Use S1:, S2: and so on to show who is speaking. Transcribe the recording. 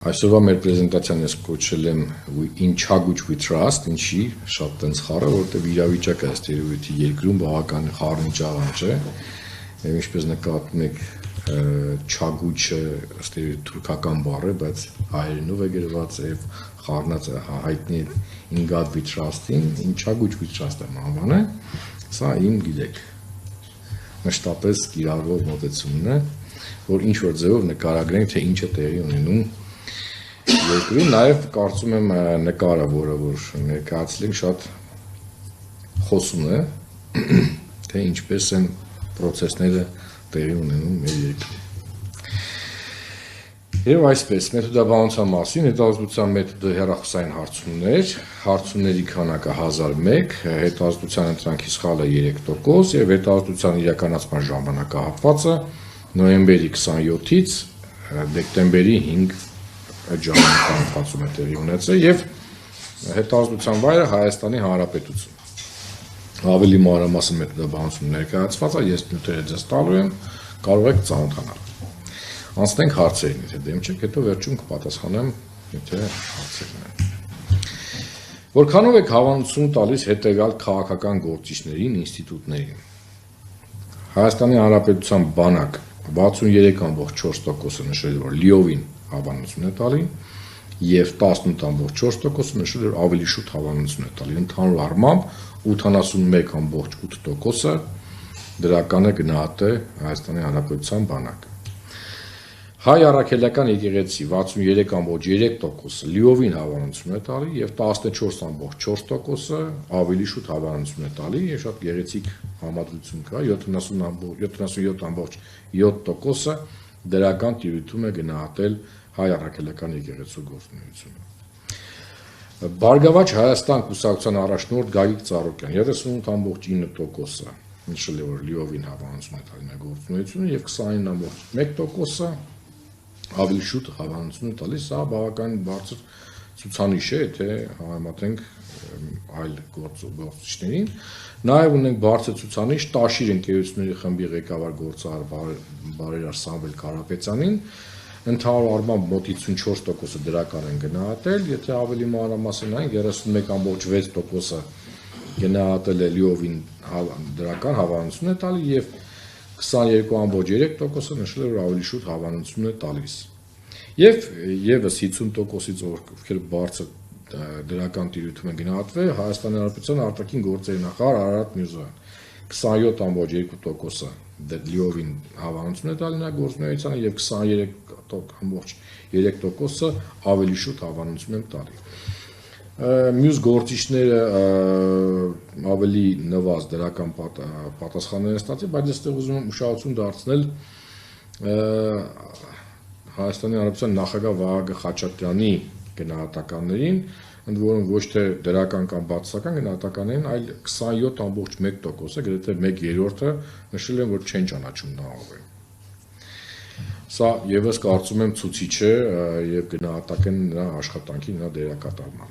S1: Այսօրվա մեր պրեզենտացիան ես կոչել եմ In Chagouch we trust, ինչի շատ տենց խառը, որտեղ իրավիճակը ըստ երևույթի երկրում բավական խառն ճաղանջ է, եւ ինչպես նկատում եք Chagouch-ը ըստ երևույթի թուրքական բառ է, բայց հայերենով է գրված եւ խառնած հայտնի In God we trust-ին, In Chagouch we trust անվանը, սա իմ գիտեք մշտապես կիրառվող մոտեցումն է, որ ինչ որ ձևով նկարագրենք, թե ինչ է տեղի ունենում երկրում, նաև կարծում եմ նկարը, որը որ ներկայացրել շատ խոսում է, թե ինչպես են process-ները տեղի ունենում մեր երկրում։ Եվ այսպես, մեթոդաբանության մասին, հետազոտության մեթոդը հեռախոսային հարցումներ, հարցումների քանակը 1001, հետազոտության ընտրանքի սխալը 3% եւ հետազոտության իրականացման ժամանակահատվածը նոյեմբերի 27-ից դեկտեմբերի 5 ժամանակահատվածում է տեղի ունեցել եւ հետազոտության վայրը Հայաստանի Հանրապետություն։ Ավելի մանրամասն մեթոդաբանություն ներկայացված է, ես նյութերը ձեզ տալու եմ, կարող եք ծանոթանալ։ Անցնենք հարցերին, եթե դեմ չեք, հետո վերջում կպատասխանեմ, եթե հարցերն են։ Որքանով եք հավանություն տալիս հետեւյալ քաղաքական գործիչներին, ինստիտուտներին։ Հայաստանի Հանրապետության բանակ 63.4%-ը նշել է, որ լիովին հավանություն է տալի եւ 18.4%-ը նշել է, որ ավելի շուտ հավանություն է տալի։ Ընդհանուր առմամբ 81.8%-ը դրական է գնահատել Հայաստանի Հանրապետության բանակը։ Հայ առաքելական եկեղեցի 63.3%-ը լիովին հավանություն է տալի եւ 14.4%-ը ավելի շուտ հավանություն է տալի եւ շատ գեղեցիկ համադրություն կա 77.7%-ը դրական տիրույթում է գնահատել հայ առաքելական եկեղեցու գործունեությունը։ Բարգավաճ Հայաստան կուսակցության առաջնորդ Գագիկ Ծառուկյան 38.9%-ը նշել է, որ լիովին հավանություն է տալի նրա գործունեությունը եւ 29.1%-ը ավելի շուտ հավանություն է տալիս, սա բավական բարձր ցուցանիշ է, եթե համեմատենք այլ գործիչներին։ Նաև ունենք բարձր ցուցանիշ Տաշիր ընկերությունների խմբի ղեկավար գործարար բարերար Սամվել Կարապետյանին, ընդհանուր առմամբ մոտ 54%-ը դրական են գնահատել, եթե ավելի մանրամասն այն 31.6%-ը գնահատել է լիովին դրական հավանություն է տալի եւ 22.3%-ը նշել է, որ ավելի շուտ հավանություն է տալիս։ Եվ եւս 50%-ից ովքեր բարձր դրական տիրույթում են գնահատվել, Հայաստանի Հանրապետության արտաքին գործերի նախարար Արարատ Միրզոյան 27.2%-ը լիովին հավանություն է տալի նրա գործունեությանը եւ 23.3%-ը ավելի շուտ հավանություն են տալի։ Մյուս գործիչները ավելի նվազ դրական պատասխաններ են ստացել, բայց այստեղ ուզում եմ ուշադրություն դարձնել Հայաստանի Հանրապետության նախագահ Վահագն Խաչատրյանի գնահատականներին, ընդ որում ոչ թե դրական կամ բացասական գնահատականներին, այլ 27.1%-ը, գրեթե 1/3-ը նշել են, որ չեն ճանաչում նա ով է։ Սա եւս կարծում եմ ցուցիչ է եւ գնահատական նրա աշխատանքի, նրա դերակատարման։